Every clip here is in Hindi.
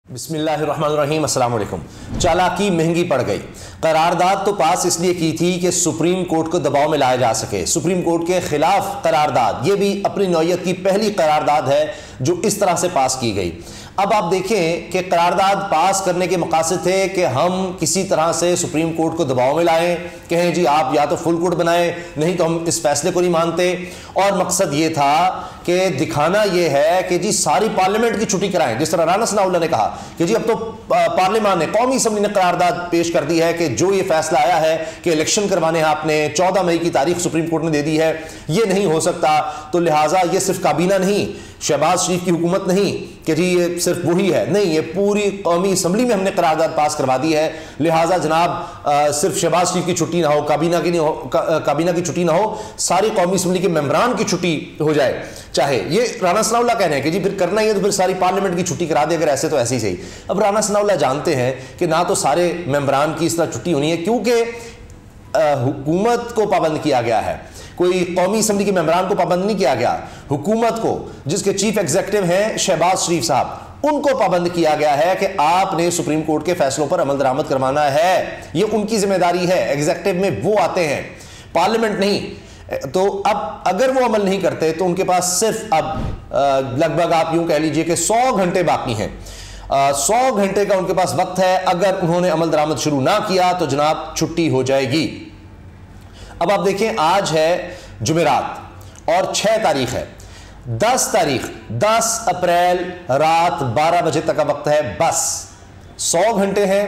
बिस्मिल्लाहिर्रहमानिर्रहीम, अस्सलाम वालेकुम। चालाकी महंगी पड़ गई। करारदाद तो पास इसलिए की थी कि सुप्रीम कोर्ट को दबाव में लाया जा सके। सुप्रीम कोर्ट के खिलाफ करारदाद, ये भी अपनी नौयत की पहली करारदाद है जो इस तरह से पास की गई। अब आप देखें कि करारदाद पास करने के मकासद थे कि हम किसी तरह से सुप्रीम कोर्ट को दबाव में लाएं, कहें जी आप या तो फुल कोर्ट बनाएं, नहीं तो हम इस फैसले को नहीं मानते। और मकसद ये था कि दिखाना यह है कि जी सारी पार्लियामेंट की छुट्टी कराएं। जिस तरह राना सनाउल्लाह ने कहा कि जी अब तो पार्लियामान ने, कौमी असम्बली ने करारदाद पेश कर दी है कि जो ये फैसला आया है कि इलेक्शन करवाने हैं आपने, 14 मई की तारीख सुप्रीम कोर्ट ने दे दी है, ये नहीं हो सकता। तो लिहाजा ये सिर्फ काबीना नहीं, शहबाज शरीफ की हुकूमत नहीं कि जी ये सिर्फ वही है, नहीं, ये पूरी कौमी असम्बली में हमने करारदाद पास करवा दी है। लिहाजा जनाब सिर्फ शहबाज शरीफ की छुट्टी ना हो, काबीना की छुट्टी ना हो, सारी कौमी असम्बली के मेंबरान की छुट्टी हो जाए। चाहे ये राना सनाउल्लाह कह रहे हैं कि जी फिर करना ही है तो फिर सारी पार्लियामेंट की छुट्टी करा दे, अगर ऐसे तो ऐसे ही सही। अब राना सनाउल्लाह जानते हैं कि ना तो सारे मेंबरान की इस तरह छुट्टी होनी है, क्योंकि हुकूमत को पाबंद किया गया है, कोई कौमी असम्बली के मेंबरान को पाबंद नहीं किया गया। हुकूमत को, जिसके चीफ एग्जीक्यूटिव हैं शहबाज शरीफ साहब, उनको पाबंद किया गया है कि आपने सुप्रीम कोर्ट के फैसलों पर अमल दरामद करवाना है। ये उनकी जिम्मेदारी है, एग्जीक्यूटिव में वो आते हैं, पार्लियामेंट नहीं। तो अब अगर वो अमल नहीं करते तो उनके पास सिर्फ अब लगभग आप यूं कह लीजिए कि 100 घंटे बाकी हैं। 100 घंटे का उनके पास वक्त है। अगर उन्होंने अमल दरामद शुरू ना किया तो जनाब छुट्टी हो जाएगी। अब आप देखें, आज है जुमेरात और 6 तारीख है। 10 अप्रैल रात 12 बजे तक का वक्त है, बस 100 घंटे हैं।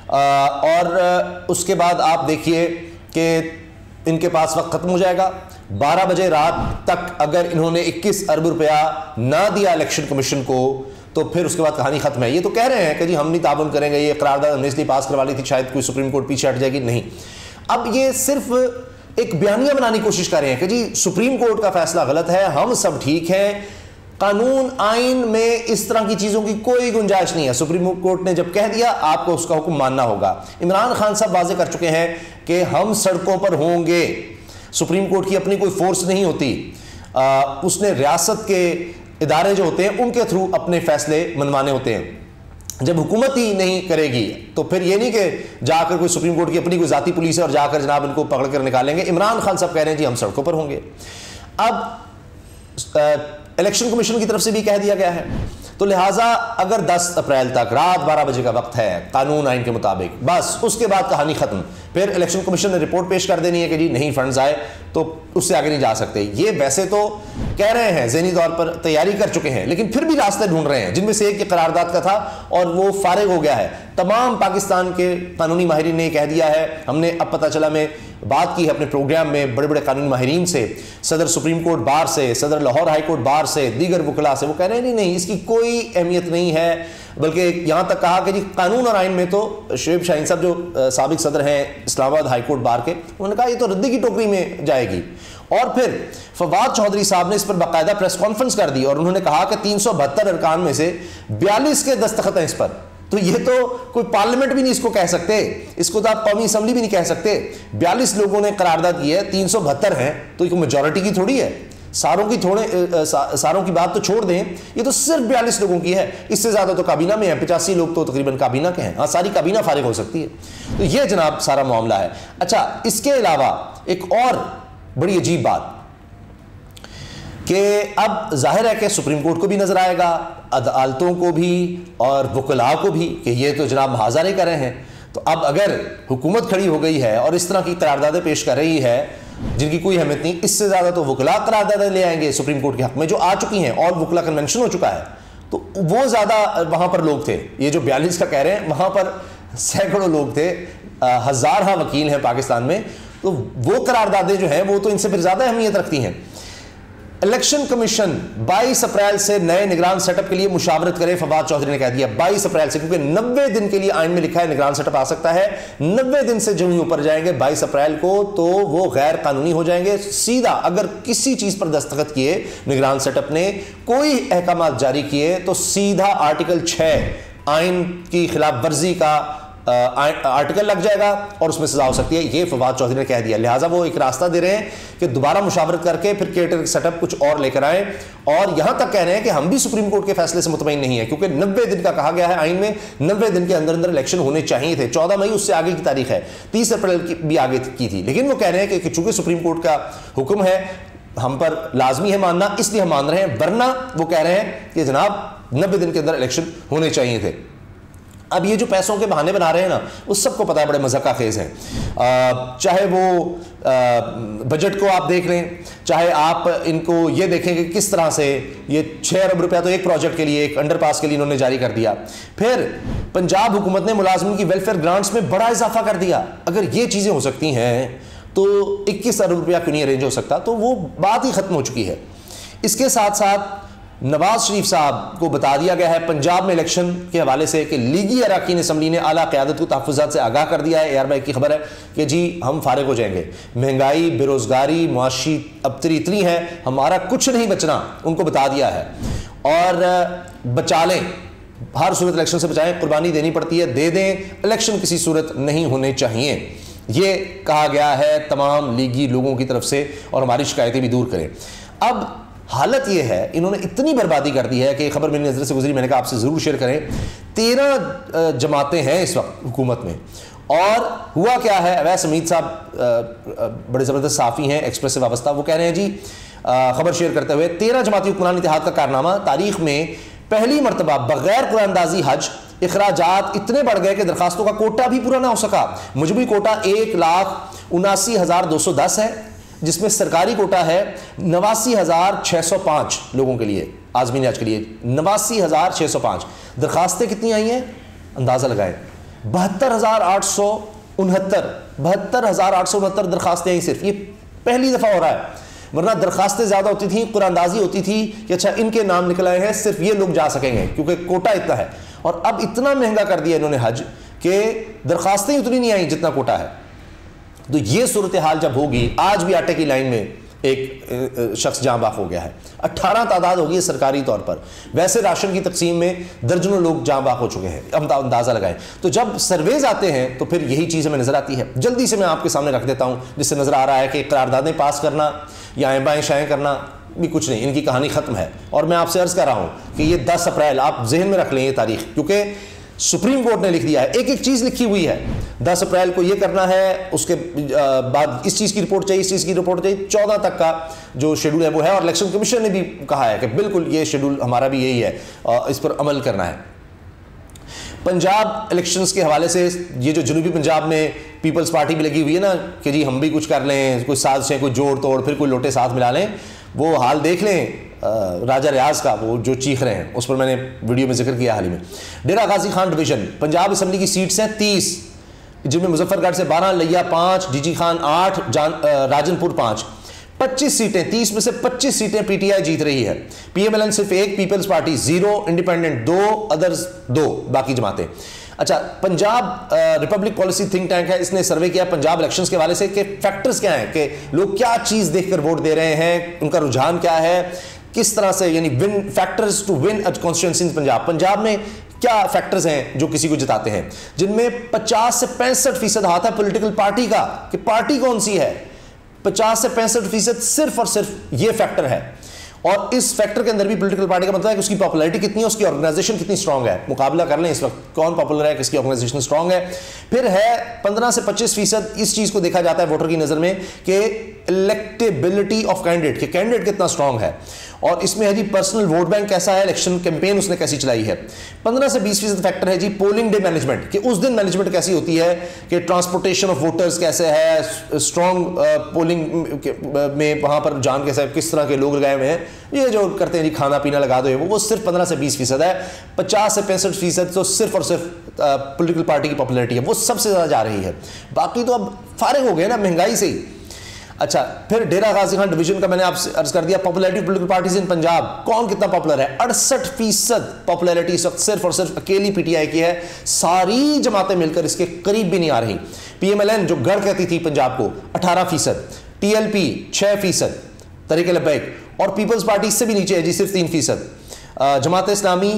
और उसके बाद आप देखिए कि इनके पास वक्त खत्म हो जाएगा। 12 बजे रात तक अगर इन्होंने 21 अरब रुपया ना दिया इलेक्शन कमीशन को तो फिर उसके बाद कहानी खत्म है। ये तो कह रहे हैं कि जी हम नहीं ताबन करेंगे, ये करारदाद हमने इसलिए पास करवा ली थी, शायद कोई सुप्रीम कोर्ट पीछे हट जाएगी। नहीं, अब ये सिर्फ एक बयानिया बनाने की कोशिश कर रहे हैं कि जी सुप्रीम कोर्ट का फैसला गलत है, हम सब ठीक हैं, कानून आइन में इस तरह की चीजों की कोई गुंजाइश नहीं है। सुप्रीम कोर्ट ने जब कह दिया आपको उसका हुक्म मानना होगा। इमरान खान साहब वाजे कर चुके हैं कि हम सड़कों पर होंगे। सुप्रीम कोर्ट की अपनी कोई फोर्स नहीं होती, उसने रियासत के इदारे जो होते हैं उनके थ्रू अपने फैसले मनवाने होते हैं। जब हुकूमत ही नहीं करेगी तो फिर ये नहीं कि जाकर कोई सुप्रीम कोर्ट की अपनी कोई जाती पुलिस है और जाकर जनाब इनको पकड़ कर निकालेंगे। इमरान खान साहब कह रहे हैं जी हम सड़कों पर होंगे। अब इलेक्शन कमीशन की तरफ से भी कह दिया गया है, तो लिहाजा अगर 10 अप्रैल तक रात 12 बजे का वक्त है कानून आइन के मुताबिक, बस उसके बाद कहानी खत्म। फिर इलेक्शन कमीशन ने रिपोर्ट पेश कर देनी है कि जी नहीं फंड्स आए, तो उससे आगे नहीं जा सकते। ये वैसे तो कह रहे हैं, ज़हनी तौर पर तैयारी कर चुके हैं, लेकिन फिर भी रास्ते ढूंढ रहे हैं, जिनमें से एक करारदाद का था और वो फारिग हो गया है। तमाम पाकिस्तान के कानूनी माहिरीन ने कह दिया है, हमने अब पता चला में बात की है अपने प्रोग्राम में बड़े बड़े कानूनी माहिरीन से, सदर सुप्रीम कोर्ट बार से, सदर लाहौर हाई कोर्ट बार से, दीगर वकला से, वो कह रहे हैं नहीं इसकी कोई अहमियत नहीं है। बल्कि यहाँ तक कहा कि जी कानून और आइन में तो शुएब शाहीन साहब जो साबिक सदर हैं इस्लामाबाद हाई कोर्ट बार के, उन्होंने कहा ये तो रद्दी की टोकरी में जाएगी। और फिर फवाद चौधरी साहब ने इस पर बाकायदा प्रेस कॉन्फ्रेंस कर दी और उन्होंने कहा कि 372 अरकान में से 42 के दस्तखत हैं इस पर। तो ये तो कोई पार्लियामेंट भी नहीं इसको कह सकते, इसको तो आप कौमी असम्बली भी नहीं कह सकते। 42 लोगों ने करारदाद की है, 372 हैं, तो ये मेजॉरिटी की थोड़ी है। सारों की बात तो छोड़ दें, ये तो सिर्फ 42 लोगों की है। इससे ज्यादा तो काबीना में है, 85 लोग तो तकरीबन काबीना के हैं। हाँ, सारी काबीना फारिग हो सकती है। तो ये जनाब सारा मामला है। अच्छा, इसके अलावा एक और बड़ी अजीब बात कि अब जाहिर है कि सुप्रीम कोर्ट को भी नजर आएगा, अदालतों को भी और वकला को भी कि ये तो जनाब मुहाज़रे कर रहे हैं। तो अब अगर हुकूमत खड़ी हो गई है और इस तरह की करारदादें पेश कर रही है जिनकी कोई अहमियत नहीं, इससे ज़्यादा तो वकला करारदादें ले आएंगे सुप्रीम कोर्ट के हक में, जो आ चुकी हैं और वकला कन्वेंशन हो चुका है। तो वो ज़्यादा वहाँ पर लोग थे, ये जो 42 का कह रहे हैं, वहाँ पर सैकड़ों लोग थे, हज़ार वकील हैं पाकिस्तान में। तो वो करारदादें जो हैं वो तो इनसे फिर ज़्यादा अहमियत रखती हैं। इलेक्शन कमीशन 22 अप्रैल से नए निगरान सेटअप के लिए मुशावरत करे, फवाद चौधरी ने कह दिया 22 अप्रैल से, क्योंकि 90 दिन के लिए आइन में लिखा है निगरान सेटअप आ सकता है। 90 दिन से जो ही ऊपर जाएंगे 22 अप्रैल को तो वो गैर कानूनी हो जाएंगे। सीधा अगर किसी चीज पर दस्तखत किए निगरान सेटअप ने, कोई अहकाम जारी किए, तो सीधा आर्टिकल 6 आइन की खिलाफ वर्जी का आर्टिकल लग जाएगा और उसमें सजा हो सकती है। ये फवाद चौधरी ने कह दिया, लिहाजा वो एक रास्ता दे रहे हैं कि दोबारा मुशावरत करके फिर केटर सेटअप कुछ और लेकर आए, और यहां तक कह रहे हैं कि हम भी सुप्रीम कोर्ट के फैसले से मुतमईन नहीं है, क्योंकि 90 दिन का कहा गया है आइन में, 90 दिन के अंदर अंदर इलेक्शन होने चाहिए थे। 14 मई उससे आगे की तारीख है, 30 अप्रैल की भी आगे की थी, लेकिन वो कह रहे हैं कि चूंकि सुप्रीम कोर्ट का हुक्म है, हम पर लाजमी है मानना, इसलिए हम मान रहे हैं, वरना वो कह रहे हैं कि जनाब 90 दिन के अंदर इलेक्शन होने चाहिए थे। अब ये जो पैसों के बहाने बना रहे हैं ना, उस सबको पता है बड़े मज़ाक का खेज हैं। चाहे वो बजट को आप देख लें, चाहे आप इनको ये देखें कि किस तरह से ये 6 अरब रुपया तो एक प्रोजेक्ट के लिए, एक अंडरपास के लिए इन्होंने जारी कर दिया। फिर पंजाब हुकूमत ने मुलाजमिन की वेलफेयर ग्रांट्स में बड़ा इजाफा कर दिया। अगर ये चीज़ें हो सकती हैं तो 21 अरब रुपया क्यों नहीं अरेंज हो सकता? तो वो बात ही ख़त्म हो चुकी है। इसके साथ साथ नवाज शरीफ साहब को बता दिया गया है पंजाब में इलेक्शन के हवाले से कि लीगी अरकान असम्बली ने आला क़यादत को तहफ़्फ़ुज़ात से आगाह कर दिया है। AR की खबर है कि जी हम फारिग हो जाएंगे, महंगाई, बेरोज़गारी, मुआशी अबतरी इतनी है, हमारा कुछ नहीं बचना, उनको बता दिया है। और बचा लें, हर सूरत इलेक्शन से बचाएं, कुर्बानी देनी पड़ती है, दे दें, इलेक्शन किसी सूरत नहीं होने चाहिए, ये कहा गया है तमाम लीगी लोगों की तरफ से, और हमारी शिकायतें भी दूर करें। अब हालत यह है, इन्होंने इतनी बर्बादी कर दी है कि खबर मेरी नज़र से गुजरी, मैंने कहा आपसे ज़रूर शेयर करें। 13 जमातें हैं इस वक्त हुकूमत में, और हुआ क्या है, अवैस हमीद साहब बड़े ज़बरदस्त साफ़ी हैं, एक्सप्रेस से वाबस्ता, वो कह रहे हैं जी खबर शेयर करते हुए, 13 जमाती हुक्मरान इत्तेहाद का कारनामा, तारीख में पहली मरतबा बगैर कुरानदाजी हज इखराजात इतने बढ़ गए कि दरखास्तों का कोटा भी पूरा ना हो सका। मुजबी कोटा 1,79,210 है, जिसमें सरकारी कोटा है 89,605 लोगों के लिए, आज़मीन आज के लिए 89,605। दरखास्तें कितनी आई हैं अंदाज़ा लगाएं, 72,869 दरखास्तें आई सिर्फ। ये पहली दफ़ा हो रहा है, वरना दरखास्तें ज़्यादा होती थी, कुरानदाजी होती थी कि अच्छा इनके नाम निकल आए हैं, सिर्फ ये लोग जा सकेंगे क्योंकि कोटा इतना है। और अब इतना महंगा कर दिया इन्होंने हज कि दरखास्तें उतनी नहीं आई जितना कोटा है। तो ये सूरत हाल जब होगी, आज भी आटे की लाइन में एक शख्स जहां बाक हो गया है, 18 तादाद होगी सरकारी तौर पर, वैसे राशन की तकसीम में दर्जनों लोग जहां बाक हो चुके हैं, हम अंदाज़ा लगाएं। तो जब सर्वेज आते हैं तो फिर यही चीज़ हमें नज़र आती है। जल्दी से मैं आपके सामने रख देता हूं, जिससे नज़र आ रहा है कि करारदादें पास करना या आएँ बाएँ शाएँ करना भी कुछ नहीं, इनकी कहानी ख़त्म है। और मैं आपसे अर्ज़ कर रहा हूँ कि ये 10 अप्रैल आप जहन में रख लें ये तारीख, क्योंकि सुप्रीम कोर्ट ने लिख दिया है, एक एक चीज़ लिखी हुई है। 10 अप्रैल को ये करना है, उसके बाद इस चीज़ की रिपोर्ट चाहिए, इस चीज़ की रिपोर्ट चाहिए, 14 तक का जो शेड्यूल है वो है। और इलेक्शन कमीशन ने भी कहा है कि बिल्कुल ये शेड्यूल हमारा भी यही है, इस पर अमल करना है। पंजाब इलेक्शंस के हवाले से ये जो जनूबी पंजाब में पीपल्स पार्टी भी लगी हुई है ना कि जी हम भी कुछ कर लें, कोई साजिशें, कोई जोड़ तोड़, फिर कोई लोटे साथ मिला लें, वो हाल देख लें राजा रियाज का, वो जो चीख रहे हैं, उस पर मैंने वीडियो में जिक्र किया हाल ही में। डेरा गाजी खान डिवीजन, पंजाब असम्बली की सीट्स हैं 30, जिनमें मुजफ्फरगढ़ से 12, लिया 5, डीजी खान 8, राजनपुर 5, 25 सीटें, 30 में से 25 सीटें पीटीआई जीत रही है। पीएमएलएन सिर्फ 1, पीपल्स पार्टी 0, इंडिपेंडेंट 2, अदर्स 2, बाकी जमातें। अच्छा, Punjab Republic policy think tank है, इसने सर्वे किया पंजाब इलेक्शंस के हवाले से कि फैक्टर्स क्या हैं, कि लोग क्या चीज़ देखकर वोट दे रहे हैं, उनका रुझान क्या है, किस तरह से, यानी win factors to win constituency in Punjab. Punjab में क्या फैक्टर्स हैं जो किसी को जिताते हैं, जिनमें 50 से 65% हाथ है पॉलिटिकल पार्टी का, कि पार्टी कौन सी है। 50 से 65% सिर्फ और सिर्फ ये फैक्टर है। और इस फैक्टर के अंदर भी पॉलिटिकल पार्टी का मतलब है कि उसकी पॉपुलैरिटी कितनी है, उसकी ऑर्गेनाइजेशन कितनी स्ट्रांग है। मुकाबला कर लें इस वक्त कौन पॉपुलर है, किसकी ऑर्गेनाइजेशन स्ट्रांग है। फिर है 15 से 25% इस चीज़ को देखा जाता है वोटर की नज़र में कि इलेक्टेबिलिटी ऑफ कैंडिडेट, कि कैंडिडेट कितना स्ट्रांग है। और इसमें है जी पर्सनल वोट बैंक कैसा है, इलेक्शन कैंपेन उसने कैसी चलाई है। 15 से 20% फैक्टर है जी पोलिंग डे मैनेजमेंट, कि उस दिन मैनेजमेंट कैसी होती है, कि ट्रांसपोर्टेशन ऑफ वोटर्स कैसे है, स्ट्रॉन्ग पोलिंग में वहाँ पर जान कैसे, किस तरह के लोग लगाए हुए हैं, ये जो करते हैं जी खाना पीना लगा दो, वो सिर्फ 15 से 20% है। 50 से 65% तो सिर्फ और सिर्फ पॉलिटिकल पार्टी की पॉपुलैरिटी है, वो सबसे ज़्यादा जा रही है। बाकी तो अब फारिग हो गए ना महंगाई से ही। अच्छा, फिर डेरा गाजी खान डिवीजन का मैंने आपसे अर्ज कर दिया, popularity political parties in Punjab, कौन कितना पॉपुलर है। 68% पॉपुलैरिटी इस वक्त सिर्फ और सिर्फ अकेली पीटीआई की है, सारी जमातें मिलकर इसके करीब भी नहीं आ रही। पीएमएलएन जो गढ़ कहती थी पंजाब को 18%, टीएलपी 6%, तरीके लबैक, और पीपल्स पार्टी इससे भी नीचे है जी, सिर्फ 3%। जमात इस्लामी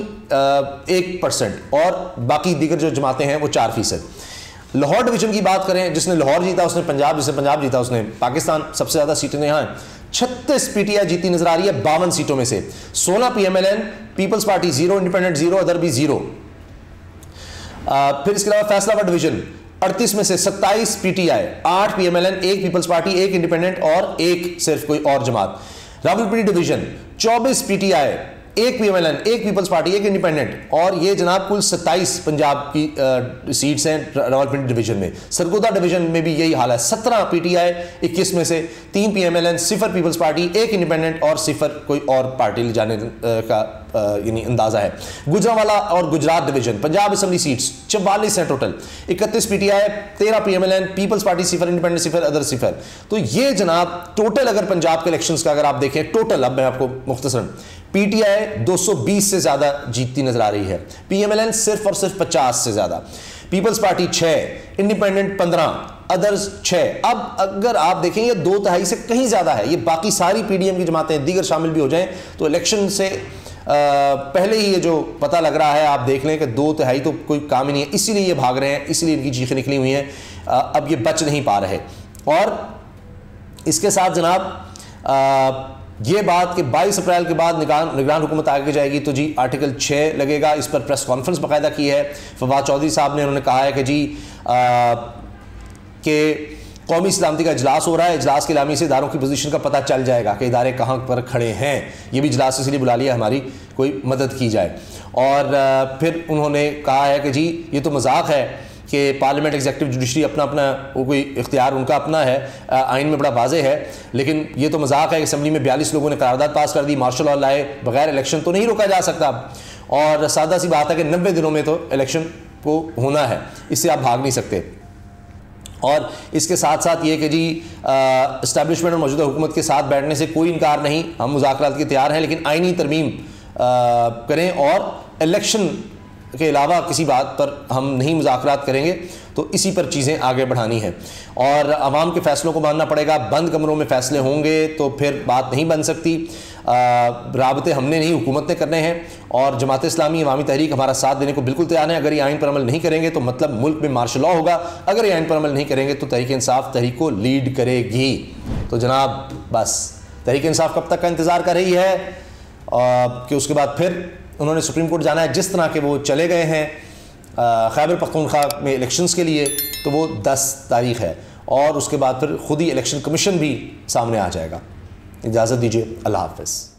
1% और बाकी दीगर जो जमातें हैं वो 4%। लाहौर डिवीजन की बात करें, जिसने लाहौर जीता उसने पंजाब, जिसने पंजाब जीता उसने पाकिस्तान, सबसे ज़्यादा सीटें यहाँ हैं। 36 पीटीआई जीती नजर आ रही है 52 सीटों में से, 16 PMLN, People's Party 0, independent 0, other भी 0। फिर इसके अलावा फैसलाबाद डिवीजन 38 में से 27 PTI, 8 PMLN, 1 People's Party, 1 independent और 1 सिर्फ कोई और जमात। Rawalpindi division 24 PTI, 1 PMLN, 1 People's Party, 1 independent और ये जनाब कुल 27 पंजाब की सीट्स हैं रावलपिंडी डिवीजन में। सरगोदा डिवीजन में भी यही हाल है, 17 पीटीआई, 21 में से 3 पीएमएलएन, 0 पीपल्स पार्टी, 1 इंडिपेंडेंट और 0 कोई और पार्टी ले जाने का यानी अंदाजा है। गुजरांवाला और Gujrat division Punjab assembly seats 44 हैं total, 31 PTI, 13 PMLN, People's Party 0, independent 0, other 0। तो ये जनाब टोटल अगर पंजाब के इलेक्शंस का अगर आप देखें टोटल, अब मैं आपको मुख्तसरन, पीटीआई 220 से ज्यादा जीतती नजर आ रही है, पीएमएलएन सिर्फ और सिर्फ 50 से ज्यादा, पीपल्स पार्टी 6, इंडिपेंडेंट 15, अदर्स 6। अब अगर आप देखें ये 2/3 से कहीं ज्यादा है, ये बाकी सारी पीडीएम की जमातें दीगर शामिल भी हो जाएं तो इलेक्शन से पहले ही ये जो पता लग रहा है, आप देख लें कि 2/3 तो कोई काम ही नहीं है, इसीलिए ये भाग रहे हैं, इसीलिए इनकी चीखें निकली हुई हैं, अब ये बच नहीं पा रहे। और इसके साथ जनाब ये बात कि 22 अप्रैल के बाद निगरान हुकूमत आगे जाएगी तो जी आर्टिकल 6 लगेगा, इस पर प्रेस कॉन्फ्रेंस बाकायदा की है फवाद चौधरी साहब ने। उन्होंने कहा है कि जी कि कौमी सलामती का इजलास हो रहा है, इजलास के लामी से इदारों की पोजीशन का पता चल जाएगा कि इदारे कहाँ पर खड़े हैं। ये भी इजलास इसलिए बुला लिया हमारी कोई मदद की जाए। और फिर उन्होंने कहा है कि जी ये तो मजाक है कि पार्लियामेंट एग्जीक्यूटिव जुडिशरी अपना अपना वो कोई इख्तियार उनका अपना है, आइन में बड़ा वाज़े है, लेकिन ये तो मजाक है कि असेंबली में 42 लोगों ने करारदाद पास कर दी, मार्शल लॉ लाए, बगैर इलेक्शन तो नहीं रोका जा सकता। और सादा सी बात है कि 90 दिनों में तो इलेक्शन को होना है, इससे आप भाग नहीं सकते। और इसके साथ साथ ये कि जी इस्टेब्लिशमेंट और मौजूदा हुकूमत के साथ बैठने से कोई इनकार नहीं, हम मुज़ाकरात के तैयार हैं, लेकिन आइनी तरमीम करें और इलेक्शन के अलावा किसी बात पर हम नहीं मुज़ाकरात करेंगे, तो इसी पर चीज़ें आगे बढ़ानी है। और आवाम के फ़ैसलों को मानना पड़ेगा, बंद कमरों में फ़ैसले होंगे तो फिर बात नहीं बन सकती। राबते हमने नहीं हुकूमत ने करने हैं और जमात इस्लामी अवामी तहरीक हमारा साथ देने को बिल्कुल तैयार है। अगर ये आइन पर अमल नहीं करेंगे तो मतलब मुल्क में मार्शल लॉ होगा, अगर ये आइन पर अमल नहीं करेंगे तो तहरीक इंसाफ तहरीक को लीड करेगी। तो जनाब बस तहरीक इंसाफ कब तक का इंतज़ार कर रही है कि उसके बाद फिर उन्होंने सुप्रीम कोर्ट जाना है। जिस तरह के वो चले गए हैं खैबर पख्तूनख्वा में इलेक्शंस के लिए, तो वो 10 तारीख है और उसके बाद फिर खुद ही इलेक्शन कमीशन भी सामने आ जाएगा। इजाज़त दीजिए, अल्लाह हाफ़िज़।